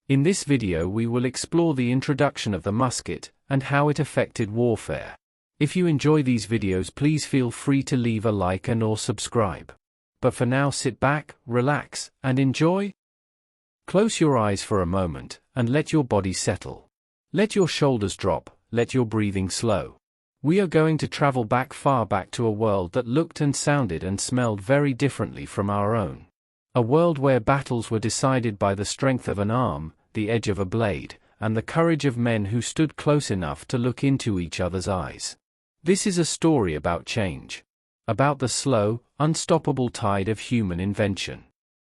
In this video we will explore the introduction of the musket, and how it affected warfare. If you enjoy these videos, please feel free to leave a like and/or subscribe. But for now, sit back, relax, and enjoy. Close your eyes for a moment, and let your body settle. Let your shoulders drop, let your breathing slow. We are going to travel far back to a world that looked and sounded and smelled very differently from our own. A world where battles were decided by the strength of an arm, the edge of a blade, and the courage of men who stood close enough to look into each other's eyes. This is a story about change. About the slow, unstoppable tide of human invention.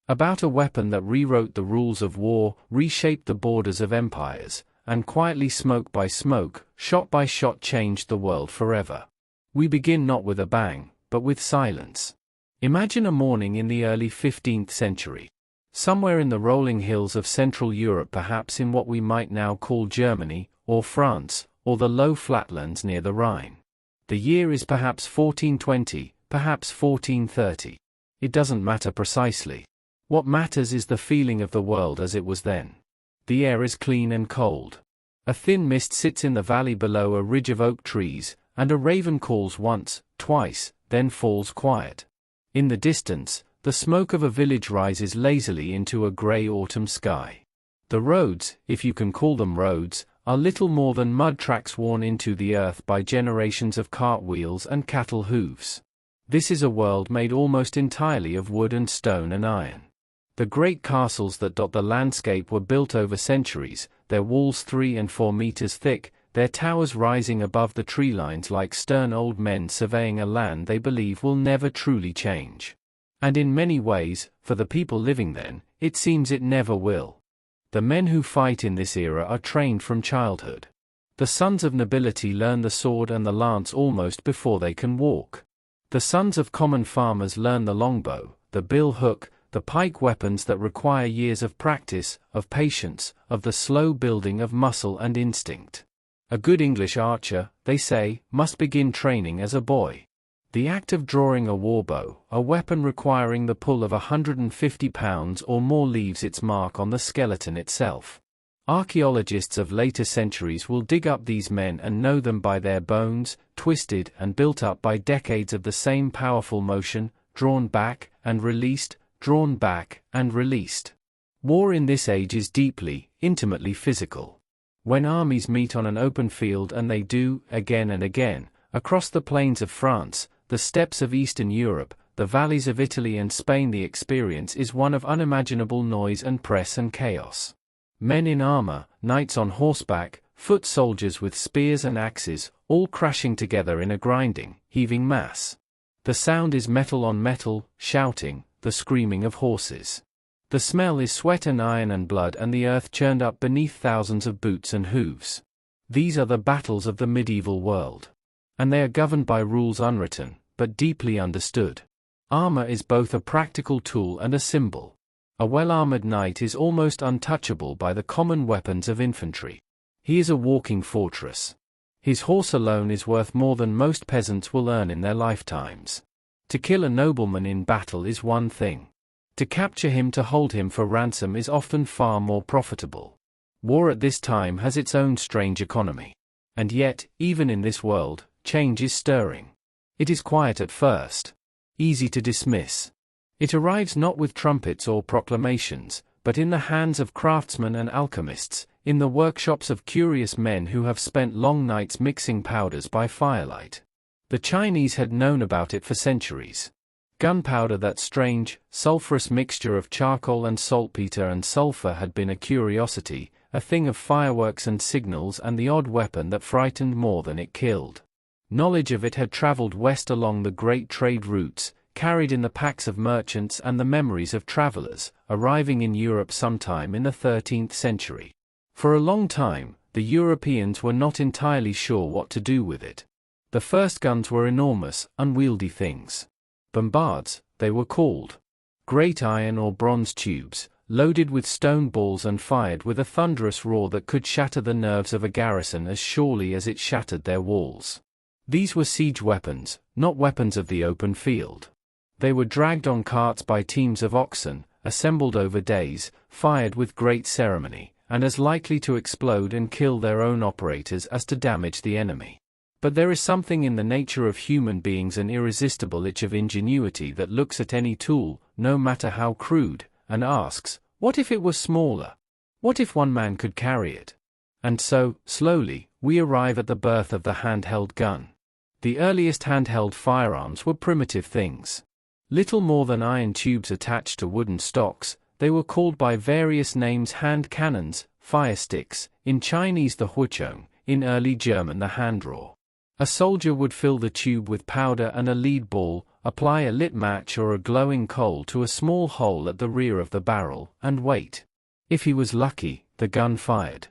About a weapon that rewrote the rules of war, reshaped the borders of empires, and quietly, smoke by smoke, shot by shot, changed the world forever. We begin not with a bang, but with silence. Imagine a morning in the early 15th century. Somewhere in the rolling hills of Central Europe, perhaps in what we might now call Germany, or France, or the low flatlands near the Rhine. The year is perhaps 1420, perhaps 1430. It doesn't matter precisely. What matters is the feeling of the world as it was then. The air is clean and cold. A thin mist sits in the valley below a ridge of oak trees, and a raven calls once, twice, then falls quiet. In the distance, the smoke of a village rises lazily into a grey autumn sky. The roads, if you can call them roads, are little more than mud tracks worn into the earth by generations of cart wheels and cattle hooves. This is a world made almost entirely of wood and stone and iron. The great castles that dot the landscape were built over centuries, their walls 3 and 4 meters thick, their towers rising above the tree lines like stern old men surveying a land they believe will never truly change. And in many ways, for the people living then, it seems it never will. The men who fight in this era are trained from childhood. The sons of nobility learn the sword and the lance almost before they can walk. The sons of common farmers learn the longbow, the bill hook, the pike, weapons that require years of practice, of patience, of the slow building of muscle and instinct. A good English archer, they say, must begin training as a boy. The act of drawing a warbow, a weapon requiring the pull of 150 pounds or more, leaves its mark on the skeleton itself. Archaeologists of later centuries will dig up these men and know them by their bones, twisted and built up by decades of the same powerful motion, drawn back and released, drawn back and released. War in this age is deeply, intimately physical. When armies meet on an open field, and they do, again and again, across the plains of France, the steppes of Eastern Europe, the valleys of Italy and Spain, the experience is one of unimaginable noise and press and chaos. Men in armor, knights on horseback, foot soldiers with spears and axes, all crashing together in a grinding, heaving mass. The sound is metal on metal, shouting, the screaming of horses. The smell is sweat and iron and blood and the earth churned up beneath thousands of boots and hooves. These are the battles of the medieval world. And they are governed by rules unwritten, but deeply understood. Armor is both a practical tool and a symbol. A well-armored knight is almost untouchable by the common weapons of infantry. He is a walking fortress. His horse alone is worth more than most peasants will earn in their lifetimes. To kill a nobleman in battle is one thing. To capture him, to hold him for ransom, is often far more profitable. War at this time has its own strange economy. And yet, even in this world, change is stirring. It is quiet at first. Easy to dismiss. It arrives not with trumpets or proclamations, but in the hands of craftsmen and alchemists, in the workshops of curious men who have spent long nights mixing powders by firelight. The Chinese had known about it for centuries. Gunpowder, that strange, sulphurous mixture of charcoal and saltpeter and sulfur, had been a curiosity, a thing of fireworks and signals, and the odd weapon that frightened more than it killed. Knowledge of it had traveled west along the great trade routes, carried in the packs of merchants and the memories of travelers, arriving in Europe sometime in the 13th century. For a long time, the Europeans were not entirely sure what to do with it. The first guns were enormous, unwieldy things. Bombards, they were called. Great iron or bronze tubes, loaded with stone balls and fired with a thunderous roar that could shatter the nerves of a garrison as surely as it shattered their walls. These were siege weapons, not weapons of the open field. They were dragged on carts by teams of oxen, assembled over days, fired with great ceremony, and as likely to explode and kill their own operators as to damage the enemy. But there is something in the nature of human beings, an irresistible itch of ingenuity that looks at any tool, no matter how crude, and asks, what if it was smaller? What if one man could carry it? And so, slowly, we arrive at the birth of the handheld gun. The earliest handheld firearms were primitive things. Little more than iron tubes attached to wooden stocks. They were called by various names: hand cannons, fire sticks, in Chinese the huichong, in early German the handraw. A soldier would fill the tube with powder and a lead ball, apply a lit match or a glowing coal to a small hole at the rear of the barrel, and wait. If he was lucky, the gun fired.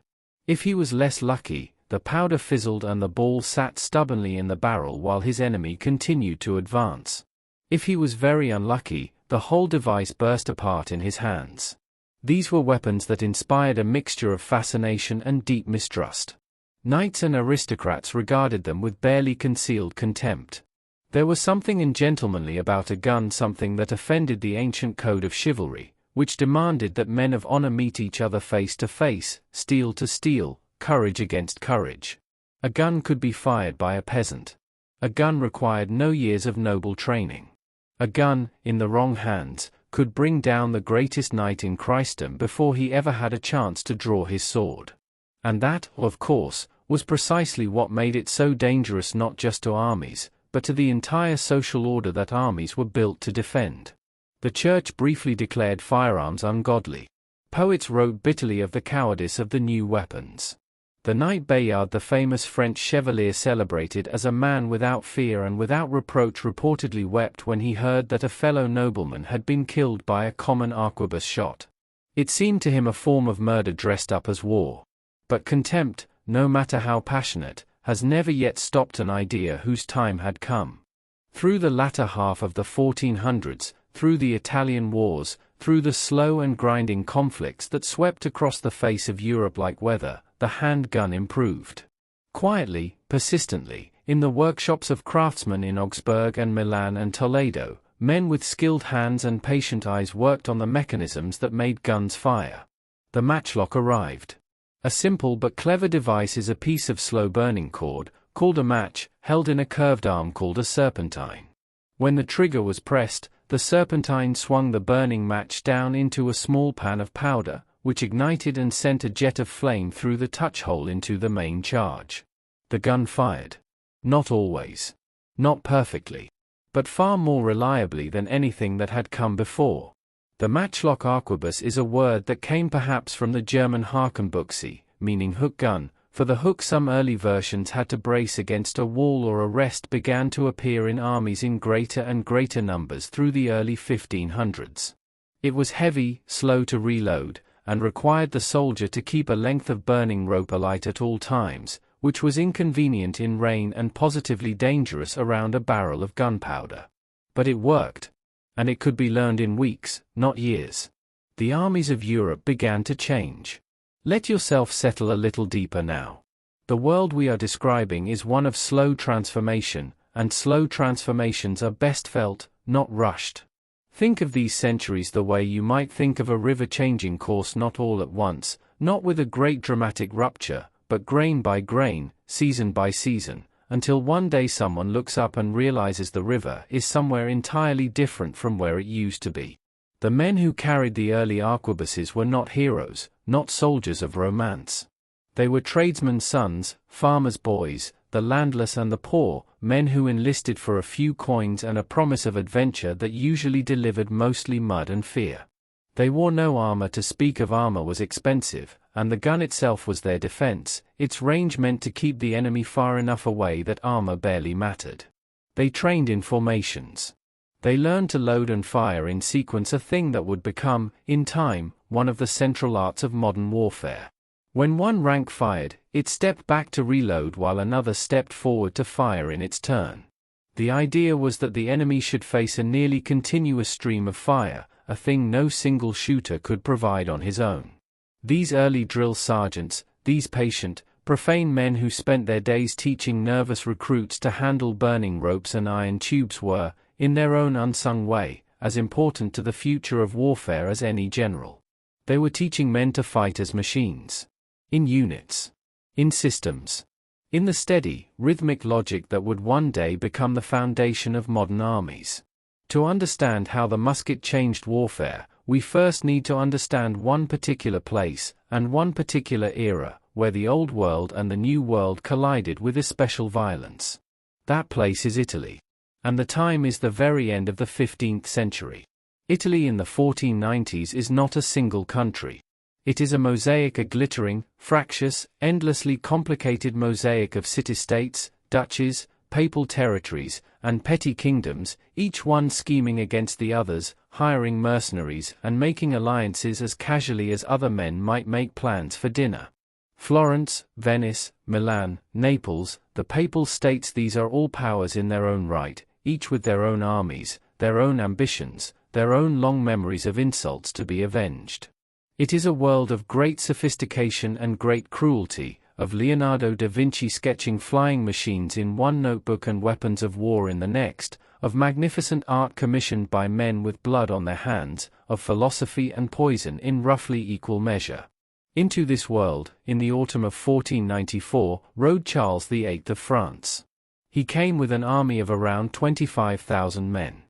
If he was less lucky, the powder fizzled and the ball sat stubbornly in the barrel while his enemy continued to advance. If he was very unlucky, the whole device burst apart in his hands. These were weapons that inspired a mixture of fascination and deep mistrust. Knights and aristocrats regarded them with barely concealed contempt. There was something ungentlemanly about a gun, something that offended the ancient code of chivalry, which demanded that men of honor meet each other face to face, steel to steel, courage against courage. A gun could be fired by a peasant. A gun required no years of noble training. A gun, in the wrong hands, could bring down the greatest knight in Christendom before he ever had a chance to draw his sword. And that, of course, was precisely what made it so dangerous, not just to armies, but to the entire social order that armies were built to defend. The Church briefly declared firearms ungodly. Poets wrote bitterly of the cowardice of the new weapons. The Knight Bayard, the famous French chevalier celebrated as a man without fear and without reproach, reportedly wept when he heard that a fellow nobleman had been killed by a common arquebus shot. It seemed to him a form of murder dressed up as war. But contempt, no matter how passionate, has never yet stopped an idea whose time had come. Through the latter half of the 1400s, through the Italian wars, through the slow and grinding conflicts that swept across the face of Europe like weather, the handgun improved. Quietly, persistently, in the workshops of craftsmen in Augsburg and Milan and Toledo, men with skilled hands and patient eyes worked on the mechanisms that made guns fire. The matchlock arrived. A simple but clever device is a piece of slow-burning cord, called a match, held in a curved arm called a serpentine. When the trigger was pressed, the serpentine swung the burning match down into a small pan of powder, which ignited and sent a jet of flame through the touch hole into the main charge. The gun fired. Not always. Not perfectly. But far more reliably than anything that had come before. The matchlock arquebus is a word that came perhaps from the German Hakenbuchse, meaning hook gun. For the hook some early versions had to brace against a wall or a rest began to appear in armies in greater and greater numbers through the early 1500s. It was heavy, slow to reload, and required the soldier to keep a length of burning rope alight at all times, which was inconvenient in rain and positively dangerous around a barrel of gunpowder. But it worked. And it could be learned in weeks, not years. The armies of Europe began to change. Let yourself settle a little deeper now. The world we are describing is one of slow transformation, and slow transformations are best felt, not rushed. Think of these centuries the way you might think of a river changing course, not all at once, not with a great dramatic rupture, but grain by grain, season by season, until one day someone looks up and realizes the river is somewhere entirely different from where it used to be. The men who carried the early arquebuses were not heroes, not soldiers of romance. They were tradesmen's sons, farmers' boys, the landless and the poor, men who enlisted for a few coins and a promise of adventure that usually delivered mostly mud and fear. They wore no armor. To speak of armor was expensive, and the gun itself was their defense. Its range meant to keep the enemy far enough away that armor barely mattered. They trained in formations. They learned to load and fire in sequence, a thing that would become, in time, one of the central arts of modern warfare. When one rank fired, it stepped back to reload while another stepped forward to fire in its turn. The idea was that the enemy should face a nearly continuous stream of fire, a thing no single shooter could provide on his own. These early drill sergeants, these patient, profane men who spent their days teaching nervous recruits to handle burning ropes and iron tubes were, in their own unsung way, as important to the future of warfare as any general. They were teaching men to fight as machines. In units. In systems. In the steady, rhythmic logic that would one day become the foundation of modern armies. To understand how the musket changed warfare, we first need to understand one particular place, and one particular era, where the old world and the new world collided with especial violence. That place is Italy. And the time is the very end of the 15th century. Italy in the 1490s is not a single country. It is a mosaic, a glittering, fractious, endlessly complicated mosaic of city-states, duchies, papal territories, and petty kingdoms, each one scheming against the others, hiring mercenaries, and making alliances as casually as other men might make plans for dinner. Florence, Venice, Milan, Naples, the papal states, these are all powers in their own right, each with their own armies, their own ambitions, their own long memories of insults to be avenged. It is a world of great sophistication and great cruelty, of Leonardo da Vinci sketching flying machines in one notebook and weapons of war in the next, of magnificent art commissioned by men with blood on their hands, of philosophy and poison in roughly equal measure. Into this world, in the autumn of 1494, rode Charles VIII of France. He came with an army of around 25,000 men.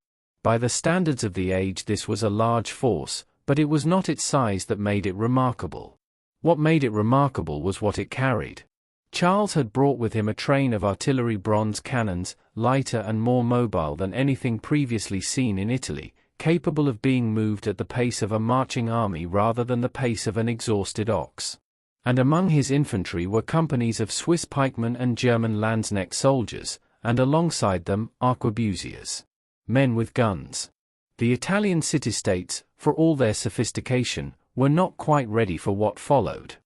By the standards of the age, this was a large force, but it was not its size that made it remarkable. What made it remarkable was what it carried. Charles had brought with him a train of artillery bronze cannons, lighter and more mobile than anything previously seen in Italy, capable of being moved at the pace of a marching army rather than the pace of an exhausted ox. And among his infantry were companies of Swiss pikemen and German Landsknecht soldiers, and alongside them, arquebusiers. Men with guns. The Italian city-states, for all their sophistication, were not quite ready for what followed.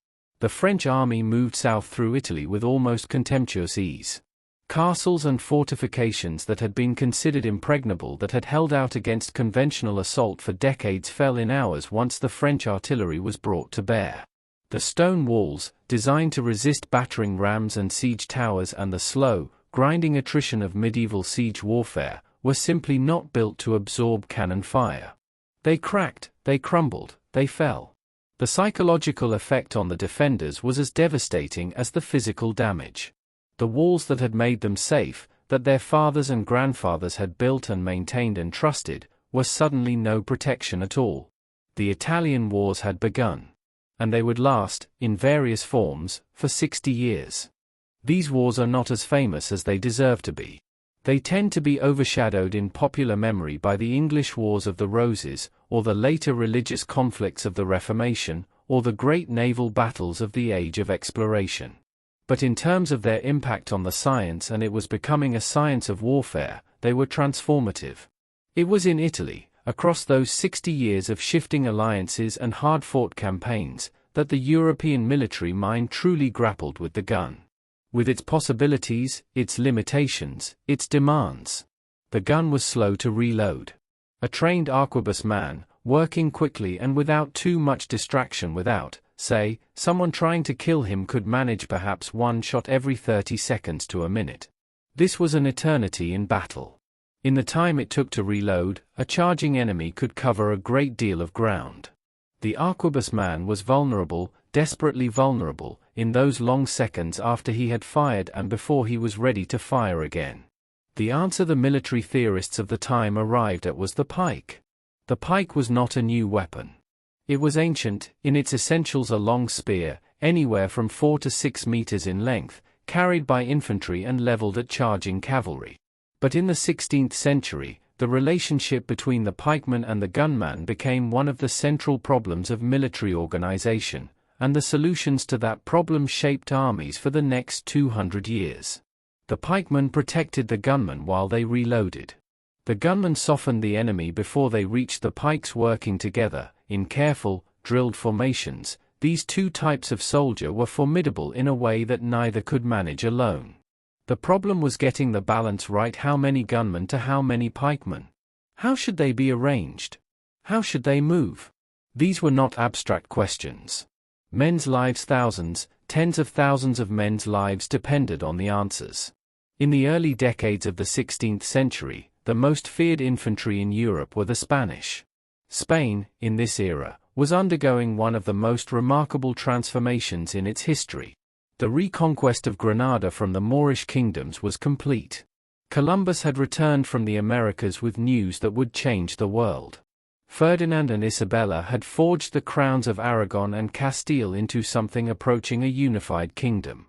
The French army moved south through Italy with almost contemptuous ease. Castles and fortifications that had been considered impregnable, that had held out against conventional assault for decades, fell in hours once the French artillery was brought to bear. The stone walls, designed to resist battering rams and siege towers and the slow, grinding attrition of medieval siege warfare, were simply not built to absorb cannon fire. They cracked, they crumbled, they fell. The psychological effect on the defenders was as devastating as the physical damage. The walls that had made them safe, that their fathers and grandfathers had built and maintained and trusted, were suddenly no protection at all. The Italian wars had begun. And they would last, in various forms, for 60 years. These wars are not as famous as they deserve to be. They tend to be overshadowed in popular memory by the English Wars of the Roses, or the later religious conflicts of the Reformation, or the great naval battles of the Age of Exploration. But in terms of their impact on the science, and it was becoming a science of warfare, they were transformative. It was in Italy, across those 60 years of shifting alliances and hard-fought campaigns, that the European military mind truly grappled with the gun. With its possibilities, its limitations, its demands. The gun was slow to reload. A trained arquebus man, working quickly and without too much distraction without, say, someone trying to kill him, could manage perhaps one shot every 30 seconds to a minute. This was an eternity in battle. In the time it took to reload, a charging enemy could cover a great deal of ground. The arquebus man was vulnerable, desperately vulnerable, in those long seconds after he had fired and before he was ready to fire again. The answer the military theorists of the time arrived at was the pike. The pike was not a new weapon. It was ancient, in its essentials a long spear, anywhere from 4 to 6 meters in length, carried by infantry and leveled at charging cavalry. But in the 16th century, the relationship between the pikeman and the gunman became one of the central problems of military organization, and the solutions to that problem shaped armies for the next 200 years. The pikeman protected the gunman while they reloaded. The gunman softened the enemy before they reached the pikes. Working together, in careful, drilled formations, these two types of soldier were formidable in a way that neither could manage alone. The problem was getting the balance right. How many gunmen to how many pikemen? How should they be arranged? How should they move? These were not abstract questions. Men's lives, thousands, tens of thousands of men's lives depended on the answers. In the early decades of the 16th century, the most feared infantry in Europe were the Spanish. Spain, in this era, was undergoing one of the most remarkable transformations in its history. The reconquest of Granada from the Moorish kingdoms was complete. Columbus had returned from the Americas with news that would change the world. Ferdinand and Isabella had forged the crowns of Aragon and Castile into something approaching a unified kingdom.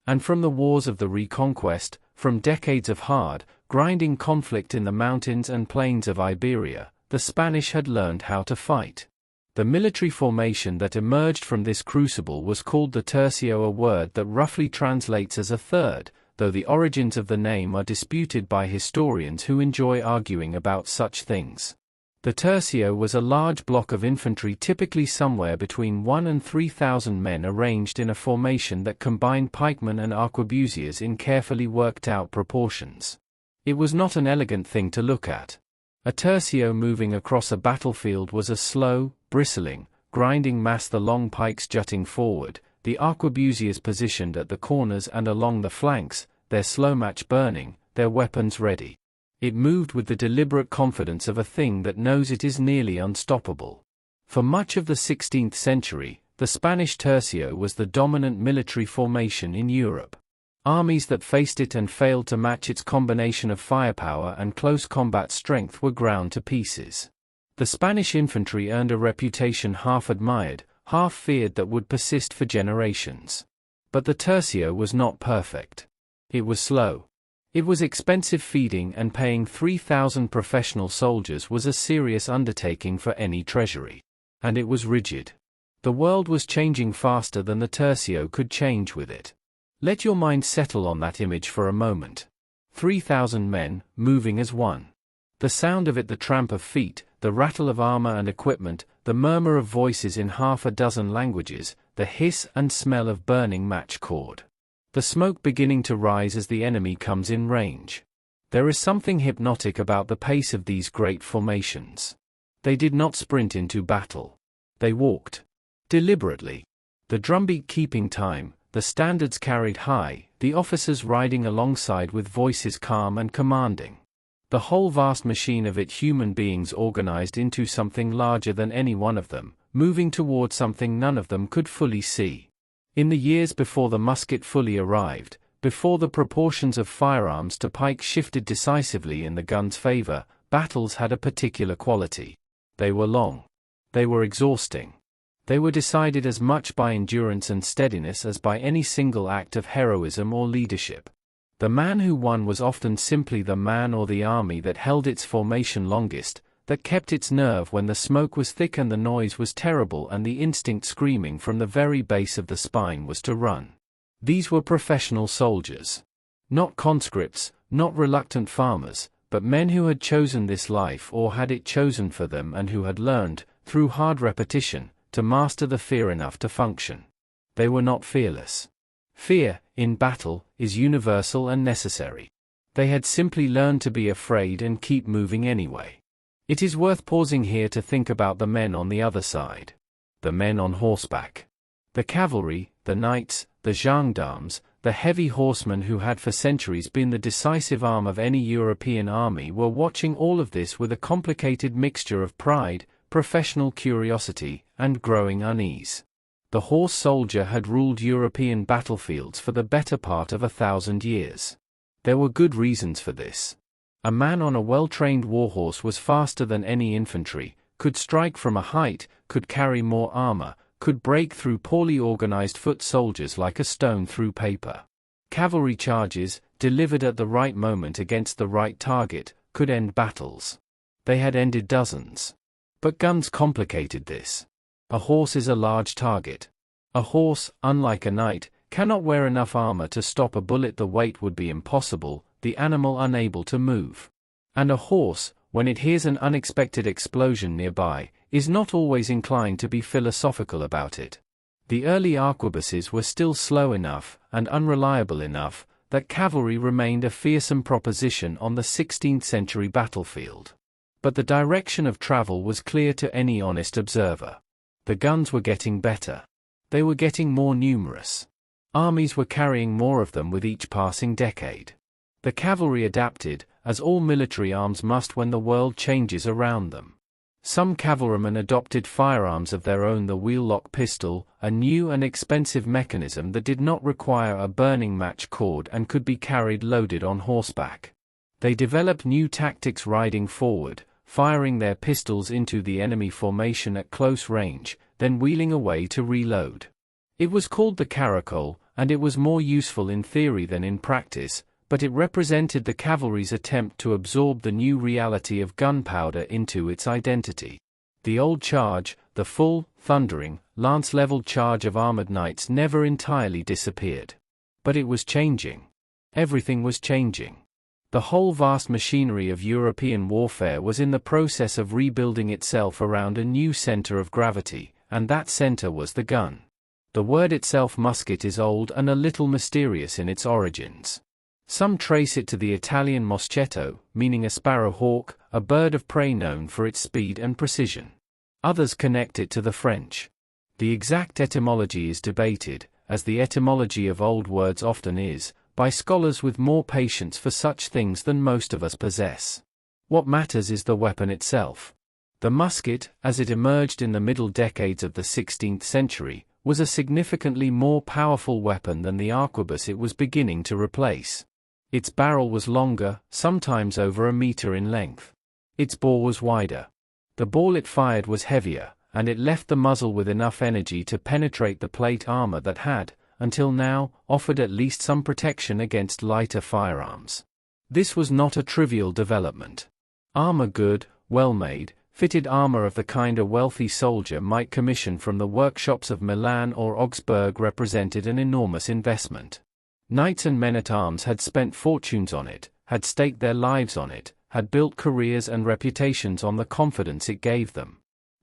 And from the wars of the reconquest, from decades of hard, grinding conflict in the mountains and plains of Iberia, the Spanish had learned how to fight. The military formation that emerged from this crucible was called the tercio, a word that roughly translates as a third, though the origins of the name are disputed by historians who enjoy arguing about such things. The tercio was a large block of infantry, typically somewhere between 1,000 and 3,000 men, arranged in a formation that combined pikemen and arquebusiers in carefully worked-out proportions. It was not an elegant thing to look at. A tercio moving across a battlefield was a slow, bristling, grinding mass, the long pikes jutting forward, the arquebusiers positioned at the corners and along the flanks, their slow match burning, their weapons ready. It moved with the deliberate confidence of a thing that knows it is nearly unstoppable. For much of the 16th century, the Spanish tercio was the dominant military formation in Europe. Armies that faced it and failed to match its combination of firepower and close combat strength were ground to pieces. The Spanish infantry earned a reputation half admired, half feared that would persist for generations. But the tercio was not perfect. It was slow. It was expensive. Feeding and paying 3,000 professional soldiers was a serious undertaking for any treasury. And it was rigid. The world was changing faster than the tercio could change with it. Let your mind settle on that image for a moment. 3,000 men, moving as one. The sound of it, the tramp of feet, the rattle of armor and equipment, the murmur of voices in half a dozen languages, the hiss and smell of burning match cord. The smoke beginning to rise as the enemy comes in range. There is something hypnotic about the pace of these great formations. They did not sprint into battle. They walked. Deliberately. The drumbeat keeping time, the standards carried high, the officers riding alongside with voices calm and commanding. The whole vast machine of it, human beings organized into something larger than any one of them, moving toward something none of them could fully see. In the years before the musket fully arrived, before the proportions of firearms to pikes shifted decisively in the gun's favor, battles had a particular quality. They were long. They were exhausting. They were decided as much by endurance and steadiness as by any single act of heroism or leadership. The man who won was often simply the man or the army that held its formation longest, that kept its nerve when the smoke was thick and the noise was terrible and the instinct screaming from the very base of the spine was to run. These were professional soldiers. Not conscripts, not reluctant farmers, but men who had chosen this life or had it chosen for them and who had learned, through hard repetition, to master the fear enough to function. They were not fearless. Fear, in battle, is universal and necessary. They had simply learned to be afraid and keep moving anyway. It is worth pausing here to think about the men on the other side. The men on horseback. The cavalry, the knights, the gendarmes, the heavy horsemen who had for centuries been the decisive arm of any European army were watching all of this with a complicated mixture of pride, professional curiosity, and growing unease. The horse soldier had ruled European battlefields for the better part of 1,000 years. There were good reasons for this. A man on a well-trained warhorse was faster than any infantry, could strike from a height, could carry more armor, could break through poorly organized foot soldiers like a stone through paper. Cavalry charges, delivered at the right moment against the right target, could end battles. They had ended dozens. But guns complicated this. A horse is a large target. A horse, unlike a knight, cannot wear enough armor to stop a bullet. The weight would be impossible, the animal unable to move. And a horse, when it hears an unexpected explosion nearby, is not always inclined to be philosophical about it. The early arquebuses were still slow enough, and unreliable enough, that cavalry remained a fearsome proposition on the 16th century battlefield. But the direction of travel was clear to any honest observer. The guns were getting better. They were getting more numerous. Armies were carrying more of them with each passing decade. The cavalry adapted, as all military arms must when the world changes around them. Some cavalrymen adopted firearms of their own, the wheel-lock pistol, a new and expensive mechanism that did not require a burning match cord and could be carried loaded on horseback. They developed new tactics, riding forward, firing their pistols into the enemy formation at close range, then wheeling away to reload. It was called the caracole, and it was more useful in theory than in practice, but it represented the cavalry's attempt to absorb the new reality of gunpowder into its identity. The old charge, the full, thundering, lance-leveled charge of armored knights, never entirely disappeared. But it was changing. Everything was changing. The whole vast machinery of European warfare was in the process of rebuilding itself around a new center of gravity, and that center was the gun. The word itself, musket, is old and a little mysterious in its origins. Some trace it to the Italian moschetto, meaning a sparrowhawk, a bird of prey known for its speed and precision. Others connect it to the French. The exact etymology is debated, as the etymology of old words often is, by scholars with more patience for such things than most of us possess. What matters is the weapon itself. The musket, as it emerged in the middle decades of the 16th century, was a significantly more powerful weapon than the arquebus it was beginning to replace. Its barrel was longer, sometimes over a meter in length. Its bore was wider. The ball it fired was heavier, and it left the muzzle with enough energy to penetrate the plate armor that had, until now, offered at least some protection against lighter firearms. This was not a trivial development. Armor, good, well-made, fitted armor of the kind a wealthy soldier might commission from the workshops of Milan or Augsburg, represented an enormous investment. Knights and men-at-arms had spent fortunes on it, had staked their lives on it, had built careers and reputations on the confidence it gave them.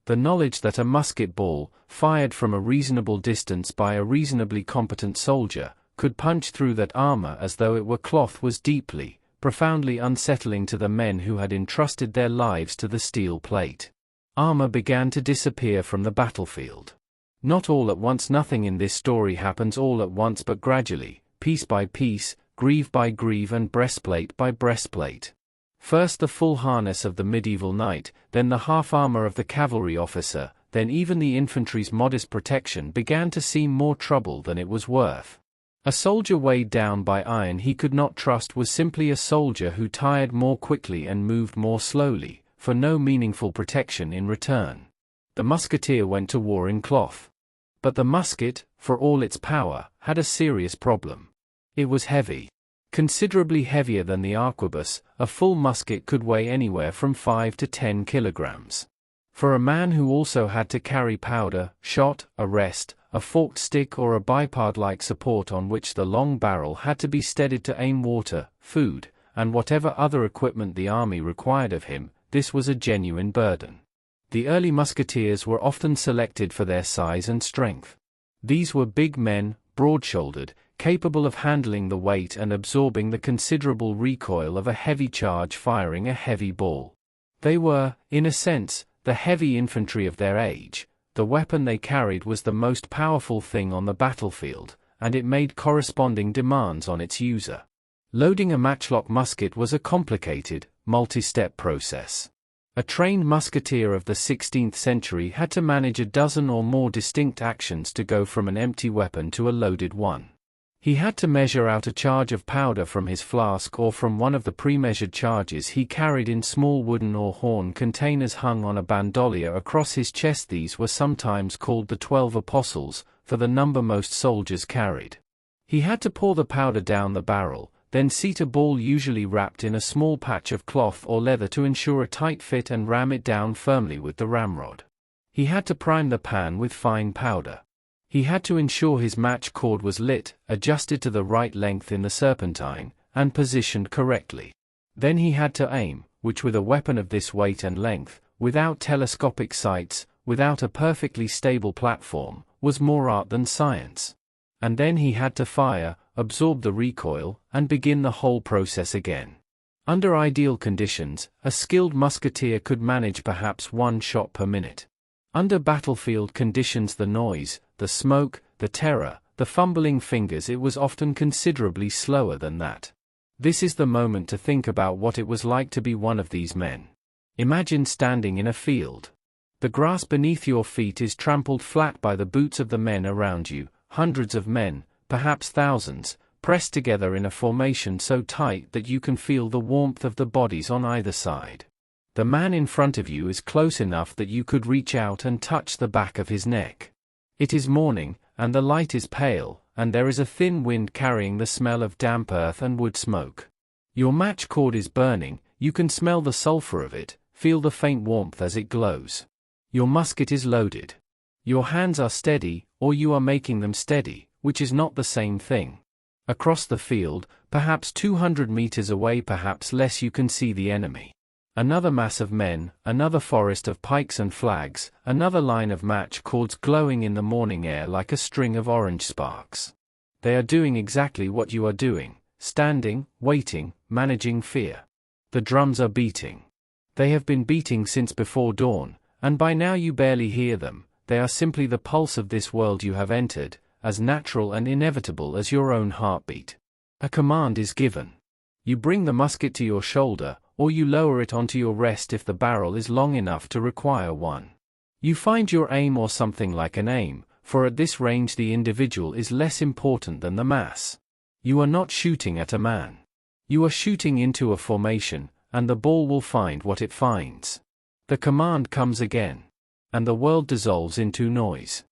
The knowledge that a musket ball, fired from a reasonable distance by a reasonably competent soldier, could punch through that armor as though it were cloth was deeply, profoundly unsettling to the men who had entrusted their lives to the steel plate. Armor began to disappear from the battlefield. Not all at once. Nothing in this story happens all at once, but gradually, piece by piece, greave by greave, and breastplate by breastplate. First the full harness of the medieval knight, then the half-armor of the cavalry officer, then even the infantry's modest protection began to seem more trouble than it was worth. A soldier weighed down by iron he could not trust was simply a soldier who tired more quickly and moved more slowly, for no meaningful protection in return. The musketeer went to war in cloth. But the musket, for all its power, had a serious problem. It was heavy. Considerably heavier than the arquebus, a full musket could weigh anywhere from 5 to 10 kilograms. For a man who also had to carry powder, shot, a rest, a forked stick or a bipod-like support on which the long barrel had to be steadied to aim water, food, and whatever other equipment the army required of him, this was a genuine burden. The early musketeers were often selected for their size and strength. These were big men, broad-shouldered, capable of handling the weight and absorbing the considerable recoil of a heavy charge firing a heavy ball. They were, in a sense, the heavy infantry of their age. The weapon they carried was the most powerful thing on the battlefield, and it made corresponding demands on its user. Loading a matchlock musket was a complicated, multi-step process. A trained musketeer of the 16th century had to manage a dozen or more distinct actions to go from an empty weapon to a loaded one. He had to measure out a charge of powder from his flask or from one of the pre-measured charges he carried in small wooden or horn containers hung on a bandolier across his chest. These were sometimes called the 12 apostles, for the number most soldiers carried. He had to pour the powder down the barrel, then seat a ball usually wrapped in a small patch of cloth or leather to ensure a tight fit and ram it down firmly with the ramrod. He had to prime the pan with fine powder. He had to ensure his match cord was lit, adjusted to the right length in the serpentine, and positioned correctly. Then he had to aim, which with a weapon of this weight and length, without telescopic sights, without a perfectly stable platform, was more art than science. And then he had to fire, absorb the recoil, and begin the whole process again. Under ideal conditions, a skilled musketeer could manage perhaps one shot per minute. Under battlefield conditions, the noise, the smoke, the terror, the fumbling fingers, it was often considerably slower than that. This is the moment to think about what it was like to be one of these men. Imagine standing in a field. The grass beneath your feet is trampled flat by the boots of the men around you, hundreds of men, perhaps thousands, pressed together in a formation so tight that you can feel the warmth of the bodies on either side. The man in front of you is close enough that you could reach out and touch the back of his neck. It is morning, and the light is pale, and there is a thin wind carrying the smell of damp earth and wood smoke. Your match cord is burning, you can smell the sulfur of it, feel the faint warmth as it glows. Your musket is loaded. Your hands are steady, or you are making them steady, which is not the same thing. Across the field, perhaps 200 meters away, perhaps less, you can see the enemy. Another mass of men, another forest of pikes and flags, another line of match cords glowing in the morning air like a string of orange sparks. They are doing exactly what you are doing, standing, waiting, managing fear. The drums are beating. They have been beating since before dawn, and by now you barely hear them. They are simply the pulse of this world you have entered, as natural and inevitable as your own heartbeat. A command is given. You bring the musket to your shoulder, or you lower it onto your rest if the barrel is long enough to require one. You find your aim, or something like an aim, for at this range the individual is less important than the mass. You are not shooting at a man. You are shooting into a formation, and the ball will find what it finds. The command comes again. And the world dissolves into noise.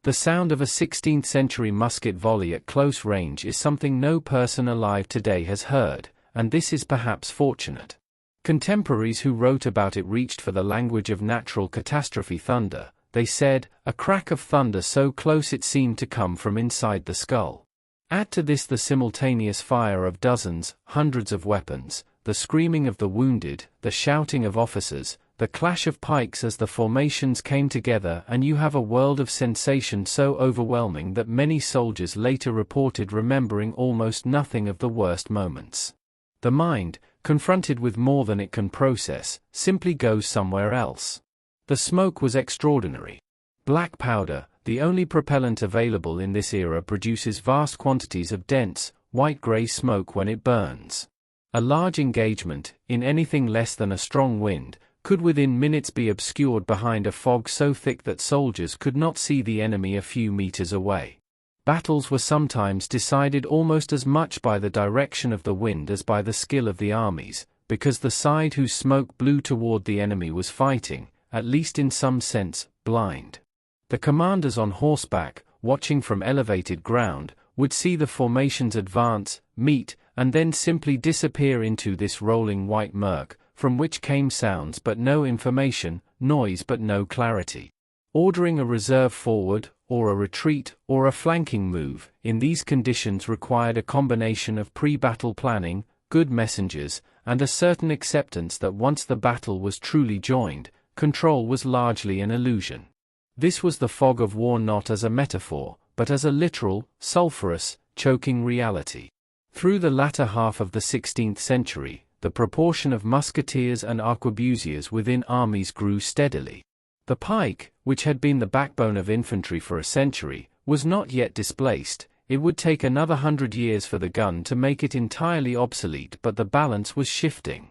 The sound of a 16th century musket volley at close range is something no person alive today has heard, and this is perhaps fortunate. Contemporaries who wrote about it reached for the language of natural catastrophe thunder. They said, a crack of thunder so close it seemed to come from inside the skull. Add to this the simultaneous fire of dozens, hundreds of weapons, the screaming of the wounded, the shouting of officers, the clash of pikes as the formations came together, and you have a world of sensation so overwhelming that many soldiers later reported remembering almost nothing of the worst moments. The mind, confronted with more than it can process, simply goes somewhere else. The smoke was extraordinary. Black powder, the only propellant available in this era, produces vast quantities of dense, white-gray smoke when it burns. A large engagement, in anything less than a strong wind, could within minutes be obscured behind a fog so thick that soldiers could not see the enemy a few meters away. Battles were sometimes decided almost as much by the direction of the wind as by the skill of the armies, because the side whose smoke blew toward the enemy was fighting, at least in some sense, blind. The commanders on horseback, watching from elevated ground, would see the formations advance, meet, and then simply disappear into this rolling white murk, from which came sounds but no information, noise but no clarity. Ordering a reserve forward, or a retreat, or a flanking move, in these conditions required a combination of pre-battle planning, good messengers, and a certain acceptance that once the battle was truly joined, control was largely an illusion. This was the fog of war, not as a metaphor, but as a literal, sulphurous, choking reality. Through the latter half of the 16th century, the proportion of musketeers and arquebusiers within armies grew steadily. The pike, which had been the backbone of infantry for a century, was not yet displaced. It would take another 100 years for the gun to make it entirely obsolete, but the balance was shifting.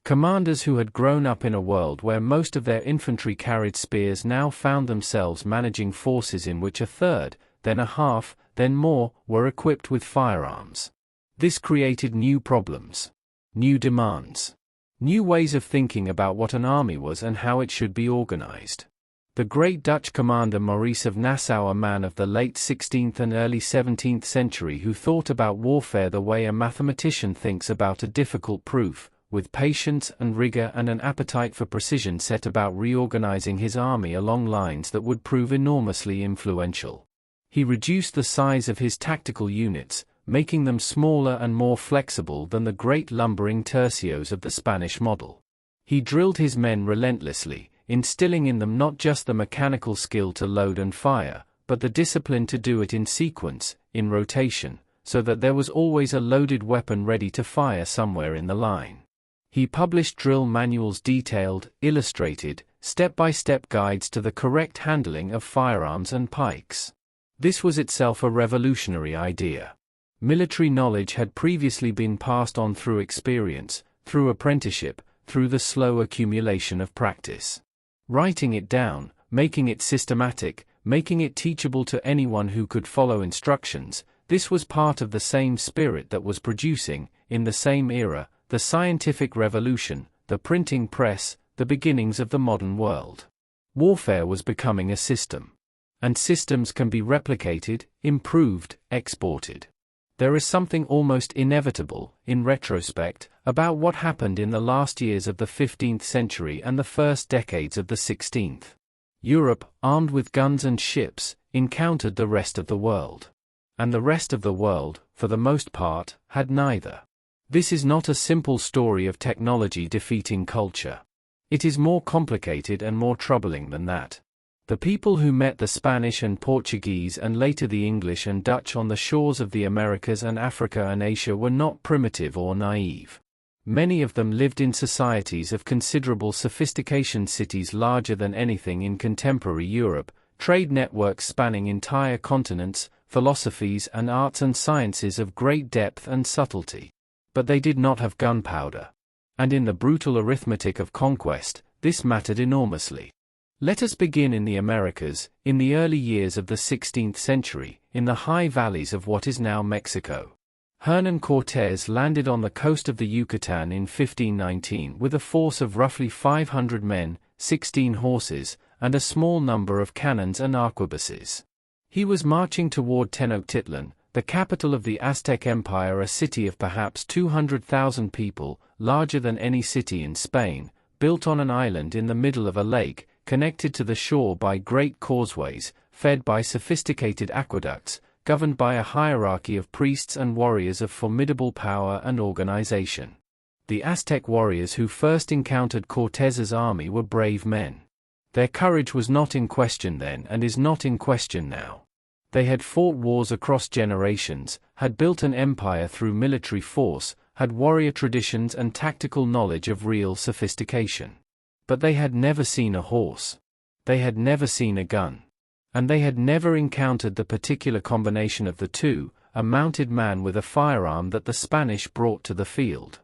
Commanders who had grown up in a world where most of their infantry carried spears now found themselves managing forces in which a third, then a half, then more, were equipped with firearms. This created new problems. New demands. New ways of thinking about what an army was and how it should be organized. The great Dutch commander Maurice of Nassau, a man of the late 16th and early 17th century who thought about warfare the way a mathematician thinks about a difficult proof, with patience and rigor and an appetite for precision, set about reorganizing his army along lines that would prove enormously influential. He reduced the size of his tactical units, making them smaller and more flexible than the great lumbering tercios of the Spanish model. He drilled his men relentlessly, instilling in them not just the mechanical skill to load and fire, but the discipline to do it in sequence, in rotation, so that there was always a loaded weapon ready to fire somewhere in the line. He published drill manuals, detailed, illustrated, step-by-step guides to the correct handling of firearms and pikes. This was itself a revolutionary idea. Military knowledge had previously been passed on through experience, through apprenticeship, through the slow accumulation of practice. Writing it down, making it systematic, making it teachable to anyone who could follow instructions, this was part of the same spirit that was producing, in the same era, the scientific revolution, the printing press, the beginnings of the modern world. Warfare was becoming a system. And systems can be replicated, improved, exported. There is something almost inevitable, in retrospect, about what happened in the last years of the 15th century and the first decades of the 16th. Europe, armed with guns and ships, encountered the rest of the world. And the rest of the world, for the most part, had neither. This is not a simple story of technology defeating culture. It is more complicated and more troubling than that. The people who met the Spanish and Portuguese and later the English and Dutch on the shores of the Americas and Africa and Asia were not primitive or naive. Many of them lived in societies of considerable sophistication, cities larger than anything in contemporary Europe, trade networks spanning entire continents, philosophies and arts and sciences of great depth and subtlety. But they did not have gunpowder. And in the brutal arithmetic of conquest, this mattered enormously. Let us begin in the Americas, in the early years of the 16th century, in the high valleys of what is now Mexico. Hernán Cortés landed on the coast of the Yucatan in 1519 with a force of roughly 500 men, 16 horses, and a small number of cannons and arquebuses. He was marching toward Tenochtitlan, the capital of the Aztec Empire, a city of perhaps 200,000 people, larger than any city in Spain, built on an island in the middle of a lake, connected to the shore by great causeways, fed by sophisticated aqueducts, governed by a hierarchy of priests and warriors of formidable power and organization. The Aztec warriors who first encountered Cortés's army were brave men. Their courage was not in question then and is not in question now. They had fought wars across generations, had built an empire through military force, had warrior traditions and tactical knowledge of real sophistication. But they had never seen a horse. They had never seen a gun. And they had never encountered the particular combination of the two, a mounted man with a firearm that the Spanish brought to the field.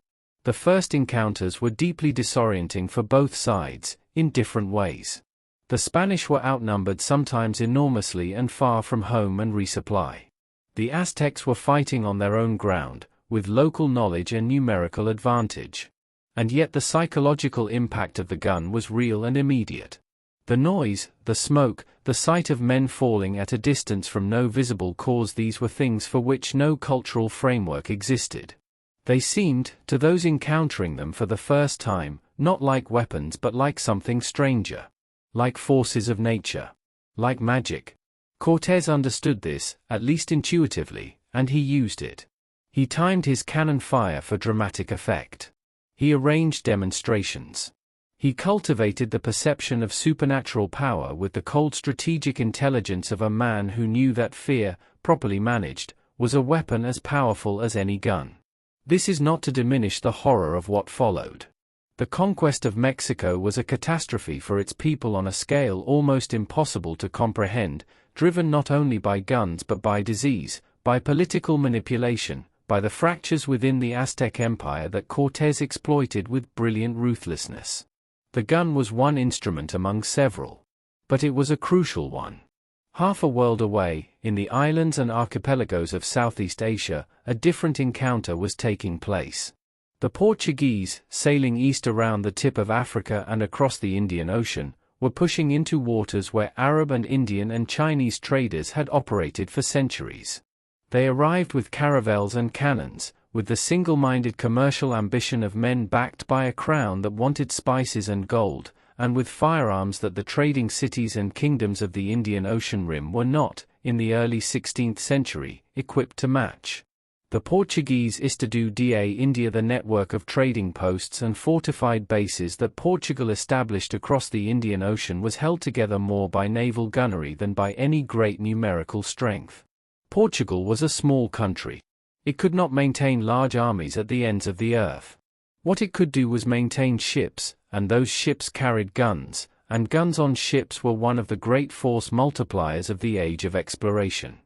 The first encounters were deeply disorienting for both sides, in different ways. The Spanish were outnumbered sometimes enormously and far from home and resupply. The Aztecs were fighting on their own ground, with local knowledge and numerical advantage. And yet the psychological impact of the gun was real and immediate. The noise, the smoke, the sight of men falling at a distance from no visible cause, these were things for which no cultural framework existed. They seemed, to those encountering them for the first time, not like weapons but like something stranger. Like forces of nature. Like magic. Cortés understood this, at least intuitively, and he used it. He timed his cannon fire for dramatic effect. He arranged demonstrations. He cultivated the perception of supernatural power with the cold strategic intelligence of a man who knew that fear, properly managed, was a weapon as powerful as any gun. This is not to diminish the horror of what followed. The conquest of Mexico was a catastrophe for its people on a scale almost impossible to comprehend, driven not only by guns but by disease, by political manipulation, by the fractures within the Aztec Empire that Cortés exploited with brilliant ruthlessness. The gun was one instrument among several. But it was a crucial one. Half a world away, in the islands and archipelagos of Southeast Asia, a different encounter was taking place. The Portuguese, sailing east around the tip of Africa and across the Indian Ocean, were pushing into waters where Arab and Indian and Chinese traders had operated for centuries. They arrived with caravels and cannons, with the single-minded commercial ambition of men backed by a crown that wanted spices and gold, and with firearms that the trading cities and kingdoms of the Indian Ocean rim were not, in the early 16th century, equipped to match. The Portuguese Estado da India, the network of trading posts and fortified bases that Portugal established across the Indian Ocean, was held together more by naval gunnery than by any great numerical strength. Portugal was a small country. It could not maintain large armies at the ends of the earth. What it could do was maintain ships, and those ships carried guns, and guns on ships were one of the great force multipliers of the age of exploration.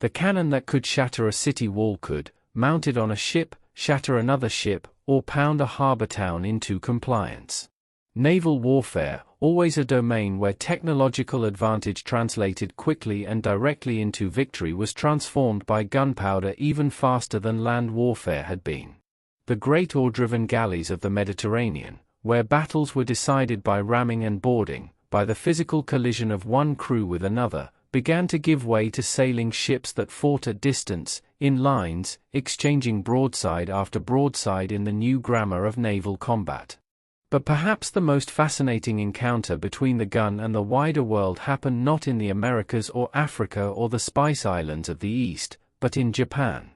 The cannon that could shatter a city wall could, mounted on a ship, shatter another ship, or pound a harbor town into compliance. Naval warfare, always a domain where technological advantage translated quickly and directly into victory, was transformed by gunpowder even faster than land warfare had been. The great oar-driven galleys of the Mediterranean, where battles were decided by ramming and boarding, by the physical collision of one crew with another, began to give way to sailing ships that fought at distance, in lines, exchanging broadside after broadside in the new grammar of naval combat. But perhaps the most fascinating encounter between the gun and the wider world happened not in the Americas or Africa or the Spice Islands of the East, but in Japan.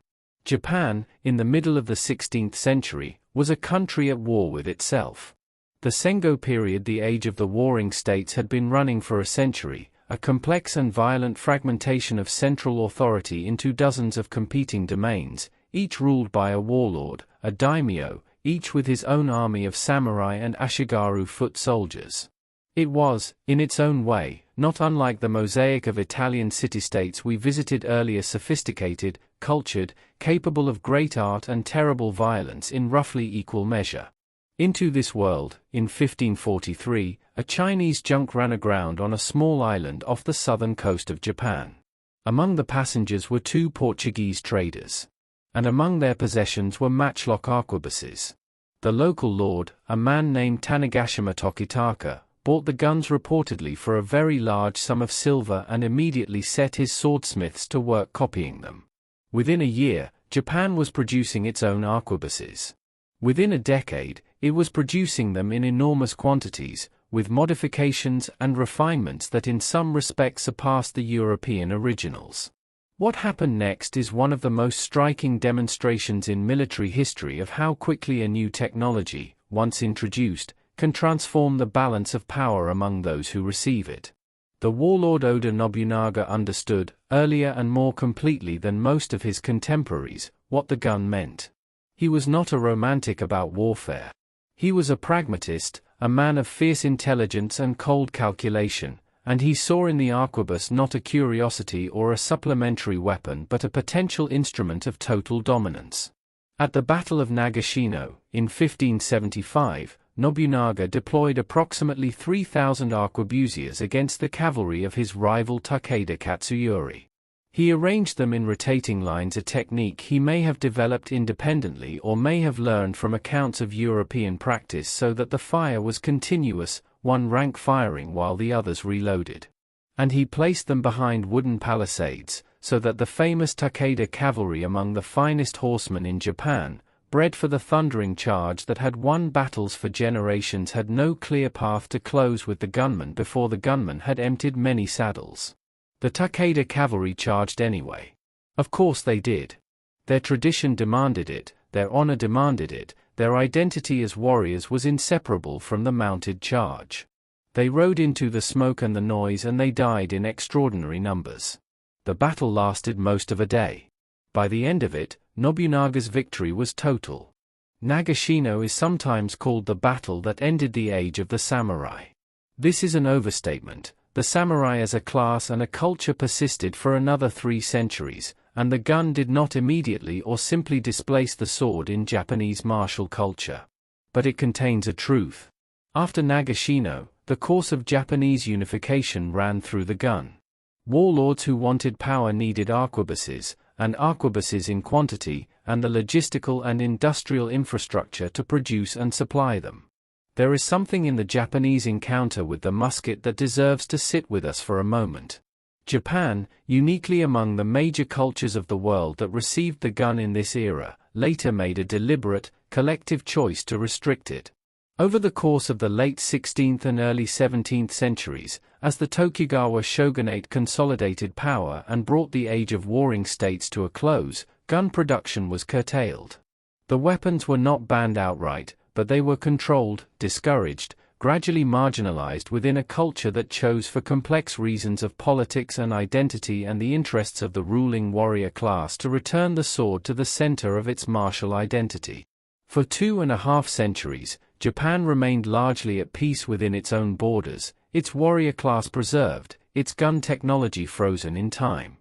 Japan, in the middle of the 16th century, was a country at war with itself. The Sengo period, the age of the warring states, had been running for a century, a complex and violent fragmentation of central authority into dozens of competing domains, each ruled by a warlord, a daimyo, each with his own army of samurai and ashigaru foot soldiers. It was, in its own way, not unlike the mosaic of Italian city-states we visited earlier, sophisticated, cultured, capable of great art and terrible violence in roughly equal measure. Into this world, in 1543, a Chinese junk ran aground on a small island off the southern coast of Japan. Among the passengers were 2 Portuguese traders. And among their possessions were matchlock arquebuses. The local lord, a man named Tanegashima Tokitaka, bought the guns reportedly for a very large sum of silver and immediately set his swordsmiths to work copying them. Within a year, Japan was producing its own arquebuses. Within a decade, it was producing them in enormous quantities, with modifications and refinements that in some respects surpassed the European originals. What happened next is one of the most striking demonstrations in military history of how quickly a new technology, once introduced, can transform the balance of power among those who receive it. The warlord Oda Nobunaga understood, earlier and more completely than most of his contemporaries, what the gun meant. He was not a romantic about warfare. He was a pragmatist, a man of fierce intelligence and cold calculation, and he saw in the arquebus not a curiosity or a supplementary weapon but a potential instrument of total dominance. At the Battle of Nagashino, in 1575, Nobunaga deployed approximately 3,000 arquebusiers against the cavalry of his rival Takeda Katsuyori. He arranged them in rotating lines, a technique he may have developed independently or may have learned from accounts of European practice, so that the fire was continuous, one rank firing while the others reloaded. And he placed them behind wooden palisades, so that the famous Takeda cavalry, among the finest horsemen in Japan, bred for the thundering charge that had won battles for generations, had no clear path to close with the gunmen before the gunmen had emptied many saddles. The Takeda cavalry charged anyway. Of course they did. Their tradition demanded it, their honor demanded it, their identity as warriors was inseparable from the mounted charge. They rode into the smoke and the noise, and they died in extraordinary numbers. The battle lasted most of a day. By the end of it, Nobunaga's victory was total. Nagashino is sometimes called the battle that ended the age of the samurai. This is an overstatement. The samurai as a class and a culture persisted for another 3 centuries, and the gun did not immediately or simply displace the sword in Japanese martial culture. But it contains a truth. After Nagashino, the course of Japanese unification ran through the gun. Warlords who wanted power needed arquebuses, and arquebuses in quantity, and the logistical and industrial infrastructure to produce and supply them. There is something in the Japanese encounter with the musket that deserves to sit with us for a moment. Japan, uniquely among the major cultures of the world that received the gun in this era, later made a deliberate, collective choice to restrict it. Over the course of the late 16th and early 17th centuries, as the Tokugawa shogunate consolidated power and brought the age of warring states to a close, gun production was curtailed. The weapons were not banned outright, but they were controlled, discouraged, gradually marginalized within a culture that chose, for complex reasons of politics and identity and the interests of the ruling warrior class, to return the sword to the center of its martial identity. For 2.5 centuries, Japan remained largely at peace within its own borders, its warrior class preserved, its gun technology frozen in time.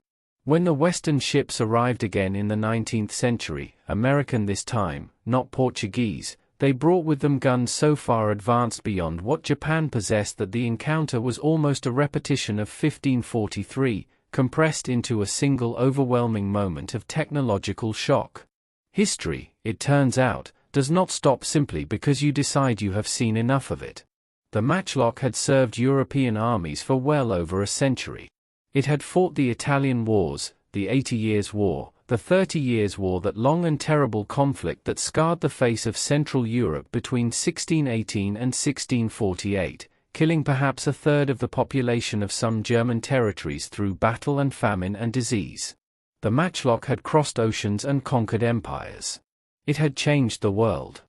When the Western ships arrived again in the 19th century, American this time, not Portuguese, they brought with them guns so far advanced beyond what Japan possessed that the encounter was almost a repetition of 1543, compressed into a single overwhelming moment of technological shock. History, it turns out, does not stop simply because you decide you have seen enough of it. The matchlock had served European armies for well over a century. It had fought the Italian Wars, the 80 Years' War, the 30 Years' War, that long and terrible conflict that scarred the face of Central Europe between 1618 and 1648, killing perhaps a third of the population of some German territories through battle and famine and disease. The matchlock had crossed oceans and conquered empires. It had changed the world.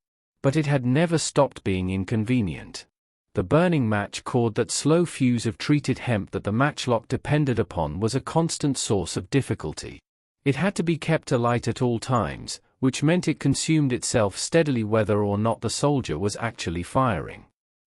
But it had never stopped being inconvenient. The burning match cord, that slow fuse of treated hemp that the matchlock depended upon, was a constant source of difficulty. It had to be kept alight at all times, which meant it consumed itself steadily whether or not the soldier was actually firing.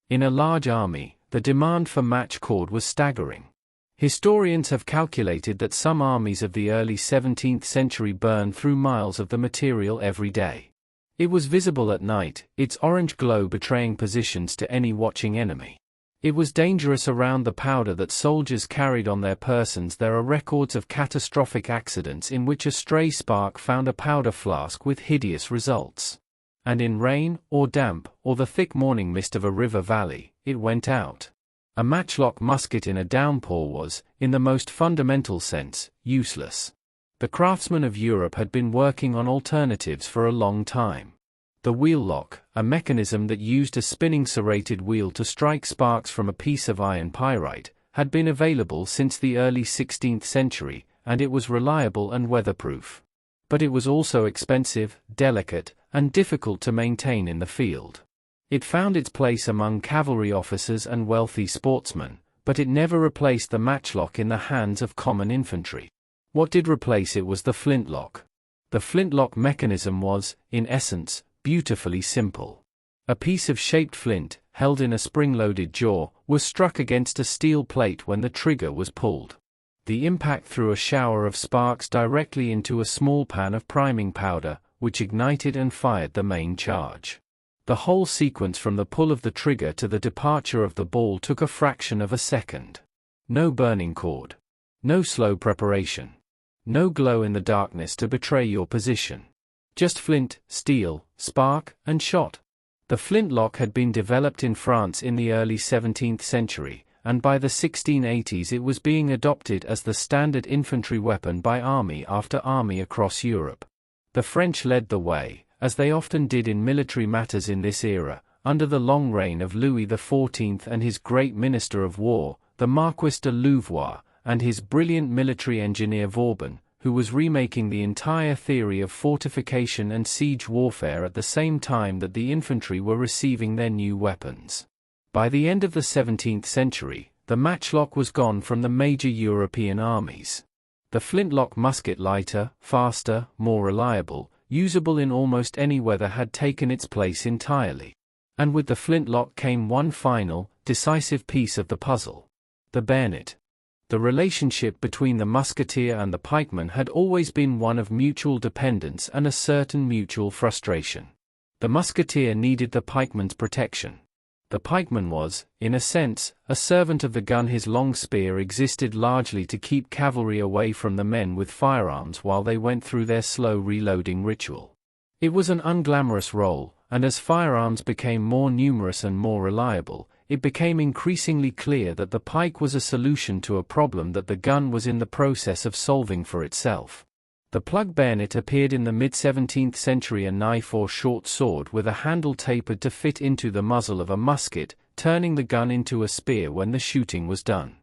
In a large army, the demand for match cord was staggering. Historians have calculated that some armies of the early 17th century burned through miles of the material every day. It was visible at night, its orange glow betraying positions to any watching enemy. It was dangerous around the powder that soldiers carried on their persons. There are records of catastrophic accidents in which a stray spark found a powder flask with hideous results. And in rain, or damp, or the thick morning mist of a river valley, it went out. A matchlock musket in a downpour was, in the most fundamental sense, useless. The craftsmen of Europe had been working on alternatives for a long time. The wheel lock, a mechanism that used a spinning serrated wheel to strike sparks from a piece of iron pyrite, had been available since the early 16th century, and it was reliable and weatherproof. But it was also expensive, delicate, and difficult to maintain in the field. It found its place among cavalry officers and wealthy sportsmen, but it never replaced the matchlock in the hands of common infantry. What did replace it was the flintlock. The flintlock mechanism was, in essence, beautifully simple. A piece of shaped flint, held in a spring-loaded jaw, was struck against a steel plate when the trigger was pulled. The impact threw a shower of sparks directly into a small pan of priming powder, which ignited and fired the main charge. The whole sequence from the pull of the trigger to the departure of the ball took a fraction of a second. No burning cord. No slow preparation. No glow in the darkness to betray your position. Just flint, steel, spark, and shot. The flintlock had been developed in France in the early 17th century, and by the 1680s it was being adopted as the standard infantry weapon by army after army across Europe. The French led the way, as they often did in military matters in this era, under the long reign of Louis XIV and his great Minister of War, the Marquis de Louvois, and his brilliant military engineer Vauban, who was remaking the entire theory of fortification and siege warfare at the same time that the infantry were receiving their new weapons. By the end of the 17th century, the matchlock was gone from the major European armies. The flintlock musket, lighter, faster, more reliable, usable in almost any weather, had taken its place entirely. And with the flintlock came one final, decisive piece of the puzzle: the bayonet. The relationship between the musketeer and the pikeman had always been one of mutual dependence and a certain mutual frustration. The musketeer needed the pikeman's protection. The pikeman was, in a sense, a servant of the gun. His long spear existed largely to keep cavalry away from the men with firearms while they went through their slow reloading ritual. It was an unglamorous role, and as firearms became more numerous and more reliable, it became increasingly clear that the pike was a solution to a problem that the gun was in the process of solving for itself. The plug bayonet appeared in the mid-17th century, a knife or short sword with a handle tapered to fit into the muzzle of a musket, turning the gun into a spear when the shooting was done.